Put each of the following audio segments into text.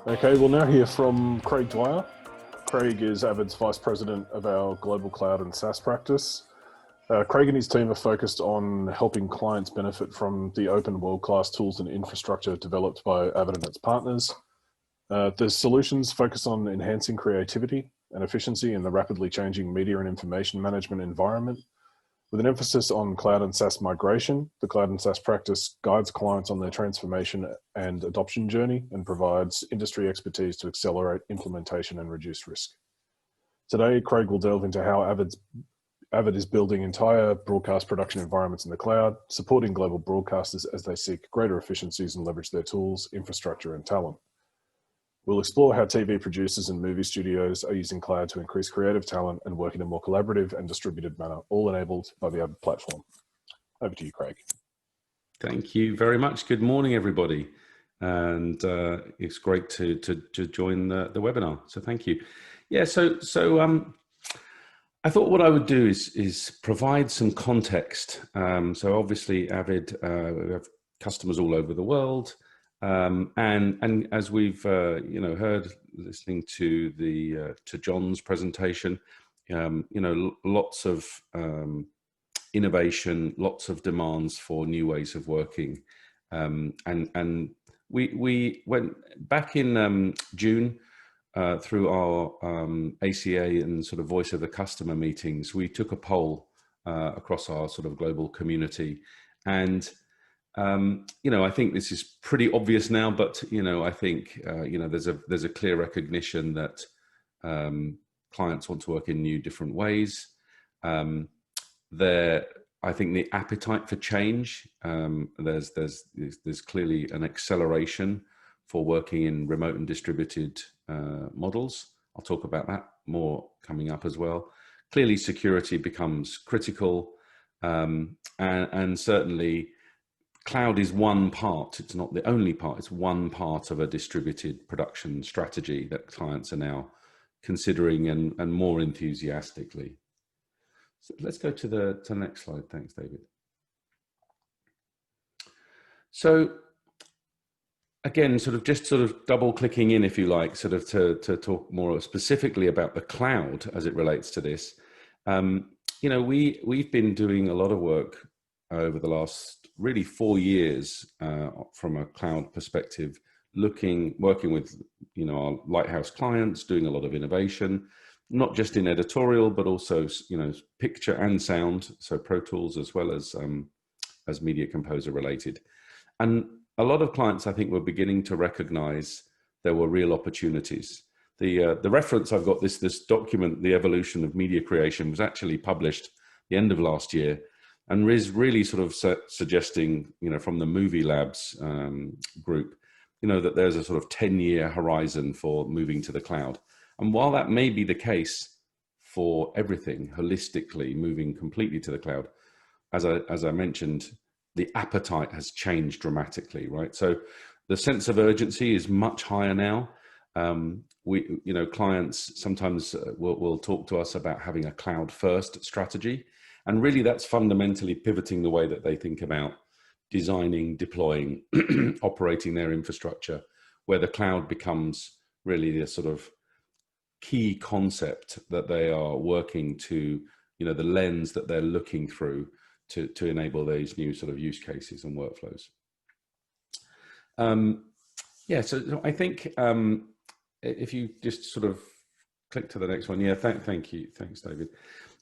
Okay, we'll now hear from Craig Dwyer. Craig is Avid's Vice President of our Global Cloud and SaaS practice. Craig and his team are focused on helping clients benefit from the open world-class tools and infrastructure developed by Avid and its partners. The solutions focus on enhancing creativity and efficiency in the rapidly changing media and information management environment. With an emphasis on cloud and SaaS migration, the cloud and SaaS practice guides clients on their transformation and adoption journey and provides industry expertise to accelerate implementation and reduce risk. Today, Craig will delve into how Avid is building entire broadcast production environments in the cloud, supporting global broadcasters as they seek greater efficiencies and leverage their tools, infrastructure, and talent. We'll explore how TV producers and movie studios are using cloud to increase creative talent and work in a more collaborative and distributed manner, all enabled by the Avid platform. Over to you, Craig. Thank you very much. Good morning, everybody. And it's great to join the webinar. So thank you. Yeah, so I thought what I would do is provide some context. So obviously Avid, we have customers all over the world. And as we've heard listening to John's presentation, lots of innovation, lots of demands for new ways of working, and we went back in June through our ACA and sort of voice of the customer meetings. We took a poll across our sort of global community, and I think this is pretty obvious now, but I think there's a clear recognition that clients want to work in new, different ways. I think the appetite for change, there's clearly an acceleration for working in remote and distributed models. I'll talk about that more coming up as well. Clearly, security becomes critical, and certainly cloud is one part. It's not the only part. It's one part of a distributed production strategy that clients are now considering and more enthusiastically. So let's go to the next slide. Thanks, David. So again, sort of double clicking in, if you like, sort of to talk more specifically about the cloud as it relates to this. We've been doing a lot of work over the last really 4 years from a cloud perspective, working with our lighthouse clients, doing a lot of innovation, not just in editorial, but also picture and sound, so Pro Tools as well as Media Composer related. And a lot of clients, I think, were beginning to recognize there were real opportunities. The reference I've got, this document, The Evolution of Media Creation, was actually published the end of last year, and is really sort of suggesting, from the Movie Labs group, that there's a sort of 10-year horizon for moving to the cloud. And while that may be the case for everything, holistically moving completely to the cloud, as I mentioned, the appetite has changed dramatically, right? So the sense of urgency is much higher now. Clients sometimes will talk to us about having a cloud-first strategy. And really, that's fundamentally pivoting the way that they think about designing, deploying, operating their infrastructure, where the cloud becomes really the sort of key concept that they are working to, the lens that they're looking through to enable these new sort of use cases and workflows. So I think if you just sort of click to the next one. Yeah, thank you. Thanks, David.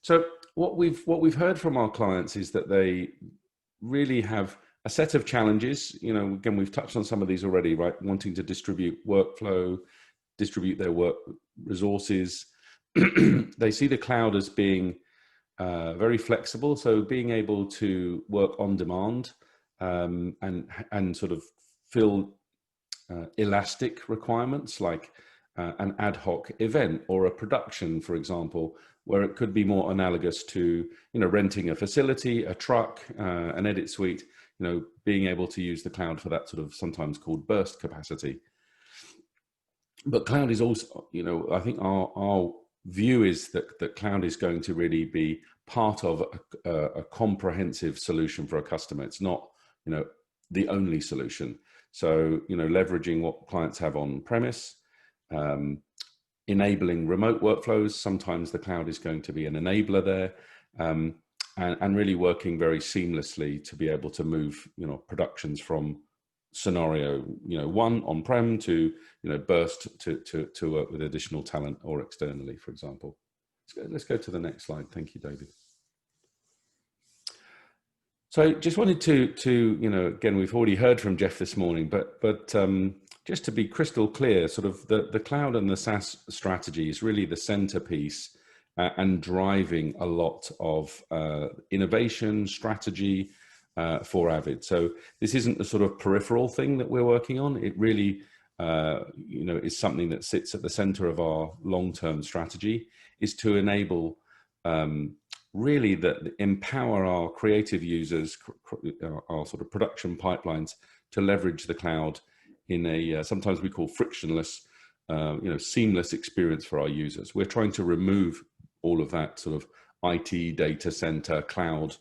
So what we've heard from our clients is that they really have a set of challenges. Again, we've touched on some of these already, right? Wanting to distribute workflow, distribute their work resources. They see the cloud as being very flexible, so being able to work on demand and sort of fill elastic requirements like an ad hoc event or a production, for example, where it could be more analogous to renting a facility, a truck, an edit suite. Being able to use the cloud for that sort of sometimes called burst capacity. But cloud is also, I think our view is that cloud is going to really be part of a comprehensive solution for a customer. It's not, the only solution. So, leveraging what clients have on premise, enabling remote workflows. Sometimes the cloud is going to be an enabler there, and really working very seamlessly to be able to move, productions from scenario, one on-prem to, burst to work with additional talent or externally, for example. Let's go to the next slide. Thank you, David. So just wanted to again, we've already heard from Jeff this morning, but just to be crystal clear, sort of the cloud and the SaaS strategy is really the centerpiece and driving a lot of innovation strategy for Avid. So this isn't the sort of peripheral thing that we're working on. It really, is something that sits at the center of our long-term strategy, is to enable really that empower our creative users, our sort of production pipelines, to leverage the cloud in a sometimes we call frictionless, seamless experience for our users. We're trying to remove all of that sort of IT data center cloud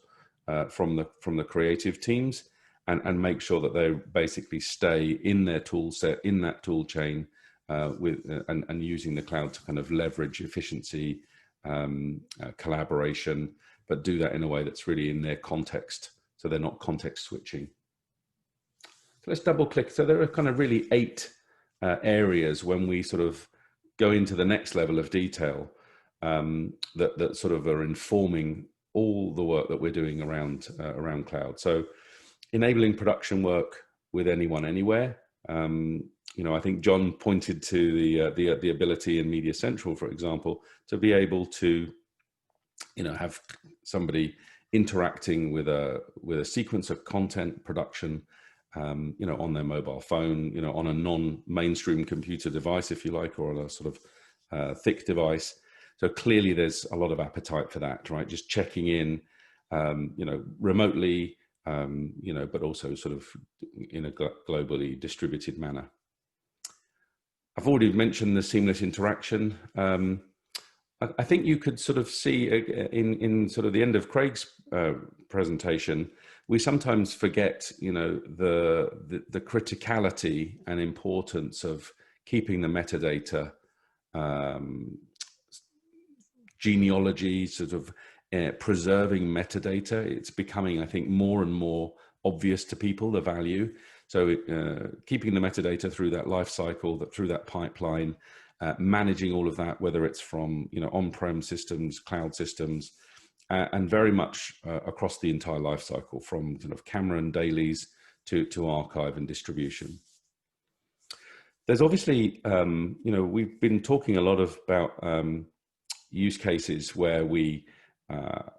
from the creative teams, and make sure that they basically stay in their tool set, in that tool chain, and using the cloud to kind of leverage efficiency, collaboration, but do that in a way that's really in their context, so they're not context switching. So let's double click. So there are kind of really 8 areas when we sort of go into the next level of detail that sort of are informing all the work that we're doing around cloud. So enabling production work with anyone, anywhere. I think John pointed to the ability in Media Central, for example, to be able to, have somebody interacting with a sequence of content production, on their mobile phone, on a non-mainstream computer device, if you like, or on a sort of thick device. So clearly there's a lot of appetite for that, right? Just checking in, remotely, but also sort of in a globally distributed manner. I've already mentioned the seamless interaction. I think you could sort of see in sort of the end of Craig's presentation, we sometimes forget, the criticality and importance of keeping the metadata, genealogy, sort of preserving metadata. It's becoming, I think, more and more obvious to people, the value. So keeping the metadata through that life cycle, through that pipeline, managing all of that, whether it's from on-prem systems, cloud systems, and very much across the entire life cycle, from kind of camera and dailies to archive and distribution. There's obviously, we've been talking a lot about use cases where we, are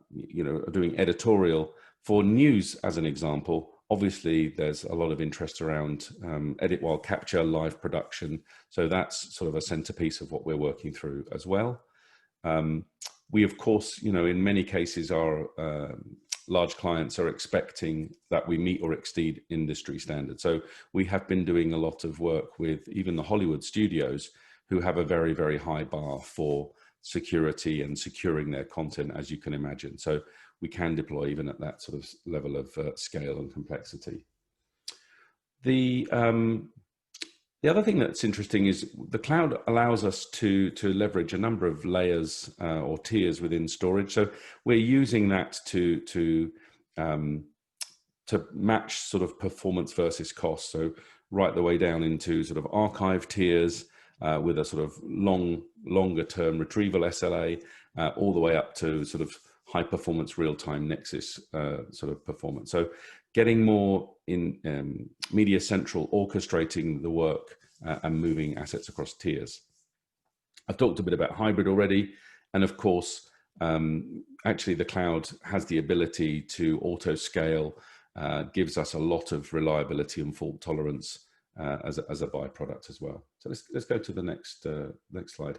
doing editorial for news, as an example. Obviously, there's a lot of interest around edit while capture, live production. So that's sort of a centerpiece of what we're working through as well. We, of course, in many cases, our large clients are expecting that we meet or exceed industry standards. So we have been doing a lot of work with even the Hollywood studios, who have a very, very high bar for security and securing their content, as you can imagine. So we can deploy even at that sort of level of scale and complexity. The other thing that's interesting is the cloud allows us to leverage a number of layers or tiers within storage. So we're using that to match sort of performance versus cost. So right the way down into sort of archive tiers with a sort of longer term retrieval SLA, all the way up to sort of high performance real-time Nexus sort of performance. So getting more in Media Central, orchestrating the work and moving assets across tiers. I've talked a bit about hybrid already. And of course, actually the cloud has the ability to auto scale, gives us a lot of reliability and fault tolerance as a byproduct as well. So let's go to the next slide.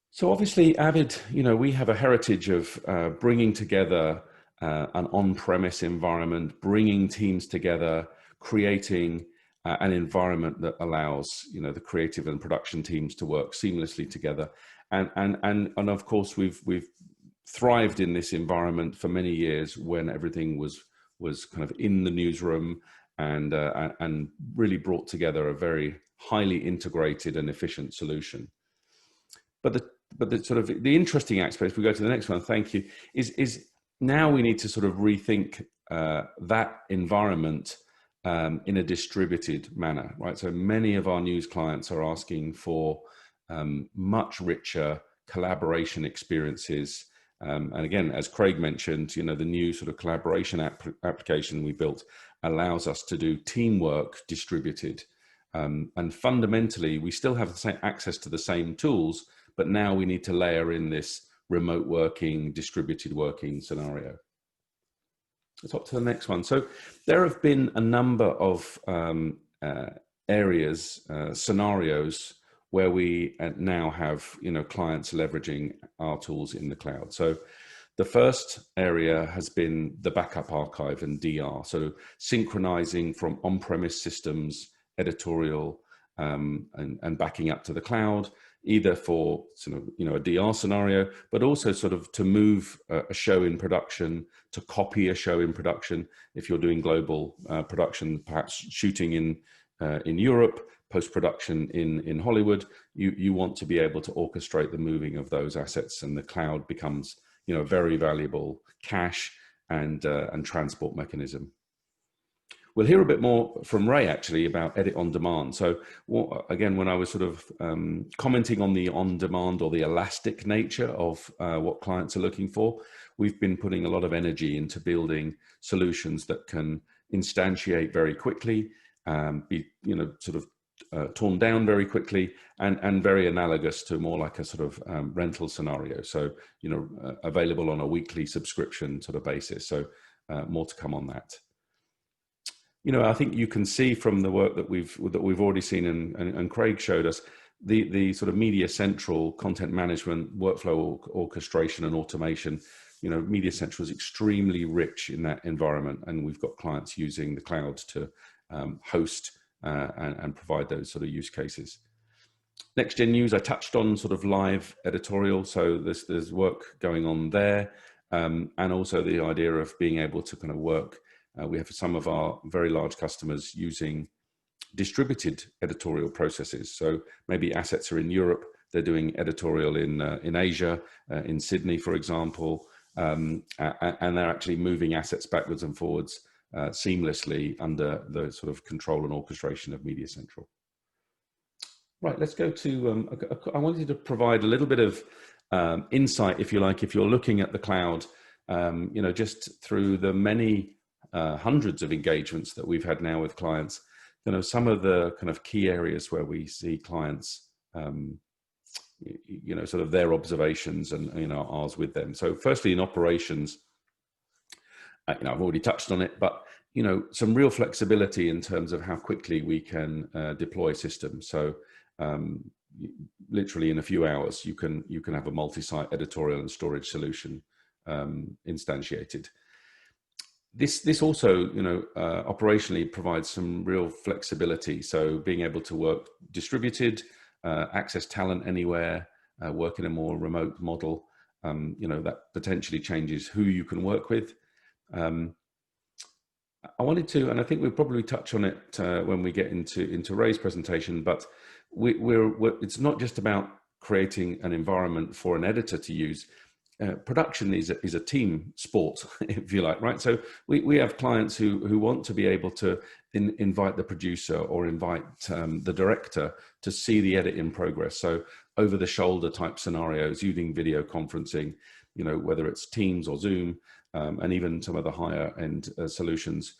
So obviously, Avid, we have a heritage of bringing together an on-premise environment, bringing teams together, creating an environment that allows the creative and production teams to work seamlessly together. And of course, we've thrived in this environment for many years when everything was kind of in the newsroom and really brought together a very highly integrated and efficient solution. But the sort of the interesting aspect, if we go to the next one, thank you, is now we need to sort of rethink that environment in a distributed manner, right? So many of our news clients are asking for much richer collaboration experiences. And again, as Craig mentioned, the new sort of collaboration application we built allows us to do teamwork distributed. And fundamentally, we still have the same access to the same tools, but now we need to layer in this remote working, distributed working scenario. Let's hop to the next one. So there have been a number of areas, scenarios where we now have, clients leveraging our tools in the cloud. So the first area has been the backup archive and DR. So synchronizing from on-premise systems, editorial, and backing up to the cloud, either for sort of, a DR scenario, but also sort of to move a show in production, to copy a show in production. If you're doing global production, perhaps shooting in Europe, post-production in Hollywood, you want to be able to orchestrate the moving of those assets, and the cloud becomes, a very valuable cache and transport mechanism. We'll hear a bit more from Ray actually about edit on demand. So again, when I was sort of commenting on the on demand or the elastic nature of what clients are looking for, we've been putting a lot of energy into building solutions that can instantiate very quickly, be sort of torn down very quickly, and very analogous to more like a sort of rental scenario. So available on a weekly subscription sort of basis. So more to come on that. I think you can see from the work that we've already seen, and Craig showed us, the sort of Media Central content management, workflow orchestration and automation. Media Central is extremely rich in that environment, and we've got clients using the cloud to host and provide those sort of use cases. Next Gen News, I touched on sort of live editorial, so there's work going on there, and also the idea of being able to kind of work. We have some of our very large customers using distributed editorial processes. So maybe assets are in Europe, they're doing editorial in Asia, in Sydney, for example, and they're actually moving assets backwards and forwards seamlessly under the sort of control and orchestration of Media Central. Right, let's go to, I wanted to provide a little bit of insight, if you like, if you're looking at the cloud, just through the many hundreds of engagements that we've had now with clients, some of the kind of key areas where we see clients, sort of their observations and, ours with them. So firstly, in operations, I've already touched on it, but, some real flexibility in terms of how quickly we can deploy systems. So literally in a few hours, you can have a multi-site editorial and storage solution instantiated. This also, operationally provides some real flexibility. So being able to work distributed, access talent anywhere, work in a more remote model, that potentially changes who you can work with. I wanted to, and I think we'll probably touch on it when we get into Ray's presentation, but it's not just about creating an environment for an editor to use. Production is a team sport, if you like, right? So we have clients who want to be able to invite the producer or invite the director to see the edit in progress. So over the shoulder type scenarios, using video conferencing, whether it's Teams or Zoom, and even some of the higher end solutions,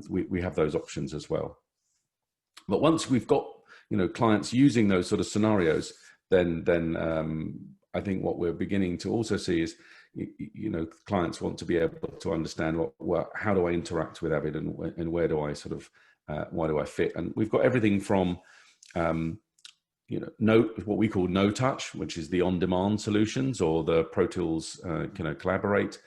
we have those options as well. But once we've got clients using those sort of scenarios, then I think what we're beginning to also see is, clients want to be able to understand how do I interact with Avid, and where do I sort of, why do I fit? And we've got everything from, what we call no touch, which is the on-demand solutions, or the Pro Tools, Collaborate.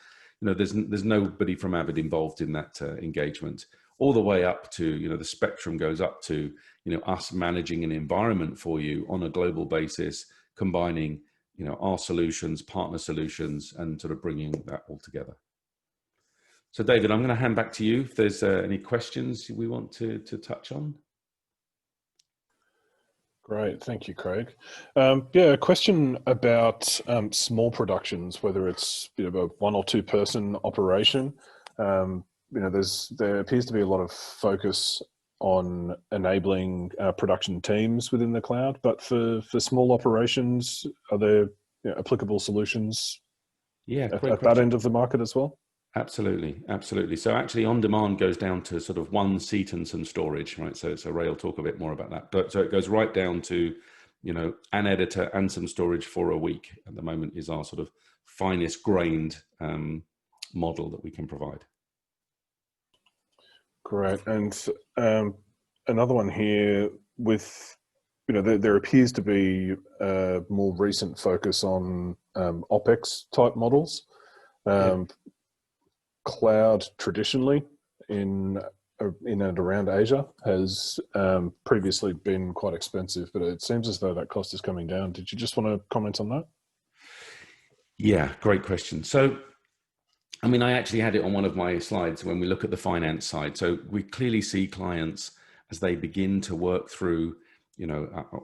There's nobody from Avid involved in that engagement, all the way up to, the spectrum goes up to, us managing an environment for you on a global basis, combining our solutions, partner solutions, and sort of bringing that all together. So David, I'm going to hand back to you if there's any questions we want to touch on. Great, thank you, Craig. A question about small productions, whether it's a 1 or 2 person operation. There appears to be a lot of focus on enabling production teams within the cloud, but for small operations, are there applicable solutions at that end of the market as well? Absolutely. So actually on demand goes down to sort of 1 seat and some storage, right? So Ray will talk a bit more about that. But so it goes right down to, an editor and some storage for a week at the moment is our sort of finest grained model that we can provide. Great. And another one here with, there appears to be a more recent focus on OpEx type models. Cloud traditionally in and around Asia has previously been quite expensive, but it seems as though that cost is coming down. Did you just want to comment on that? Yeah, great question. So, I actually had it on one of my slides when we look at the finance side. So we clearly see clients as they begin to work through,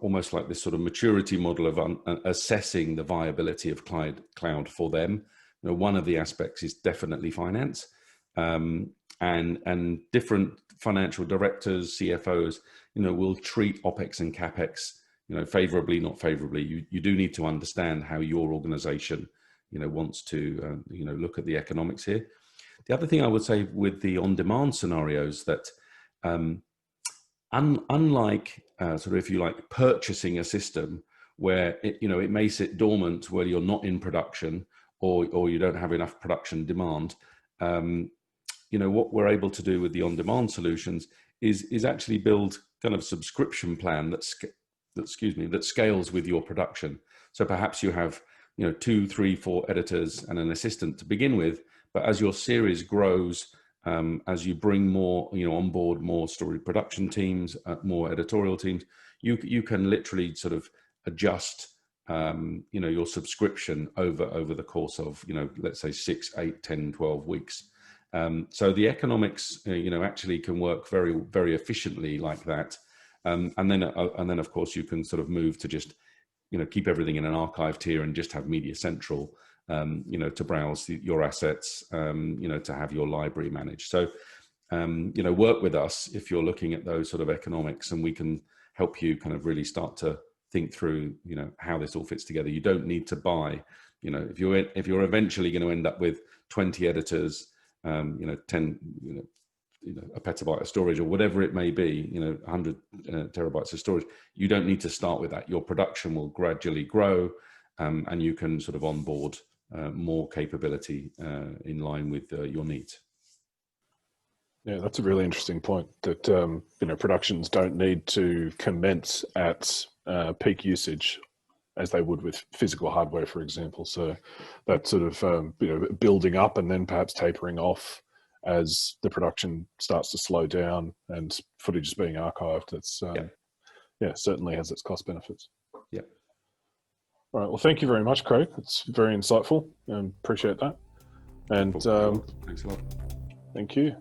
almost like this sort of maturity model of assessing the viability of cloud for them. One of the aspects is definitely finance, and different financial directors, CFOs, will treat OpEx and CapEx, favorably, not favorably. You do need to understand how your organization, wants to, look at the economics here. The other thing I would say with the on-demand scenarios that, unlike sort of, if you like, purchasing a system where it may sit dormant where you're not in production, or you don't have enough production demand, what we're able to do with the on-demand solutions is actually build kind of subscription plan that scales with your production. So perhaps you have 2, 3, 4 editors and an assistant to begin with, but as your series grows, as you bring more on board more story production teams, more editorial teams, you can literally sort of adjust your subscription over the course of, let's say 6, 8, 10, 12 weeks. So the economics, actually can work very, very efficiently like that. And then of course you can sort of move to just, keep everything in an archive tier and just have Media Central, to browse your assets, to have your library managed. So, work with us if you're looking at those sort of economics, and we can help you kind of really start to think through, how this all fits together. You don't need to buy, if you're eventually going to end up with 20 editors, 10, a petabyte of storage or whatever it may be, 100 terabytes of storage, you don't need to start with that. Your production will gradually grow, and you can sort of onboard more capability in line with your needs. Yeah, that's a really interesting point, that productions don't need to commence at peak usage as they would with physical hardware, for example. So that sort of building up and then perhaps tapering off as the production starts to slow down and footage is being archived. That's certainly has its cost benefits. Yeah. All right. Well, thank you very much, Craig. It's very insightful, and appreciate that. And thanks a lot. thank you.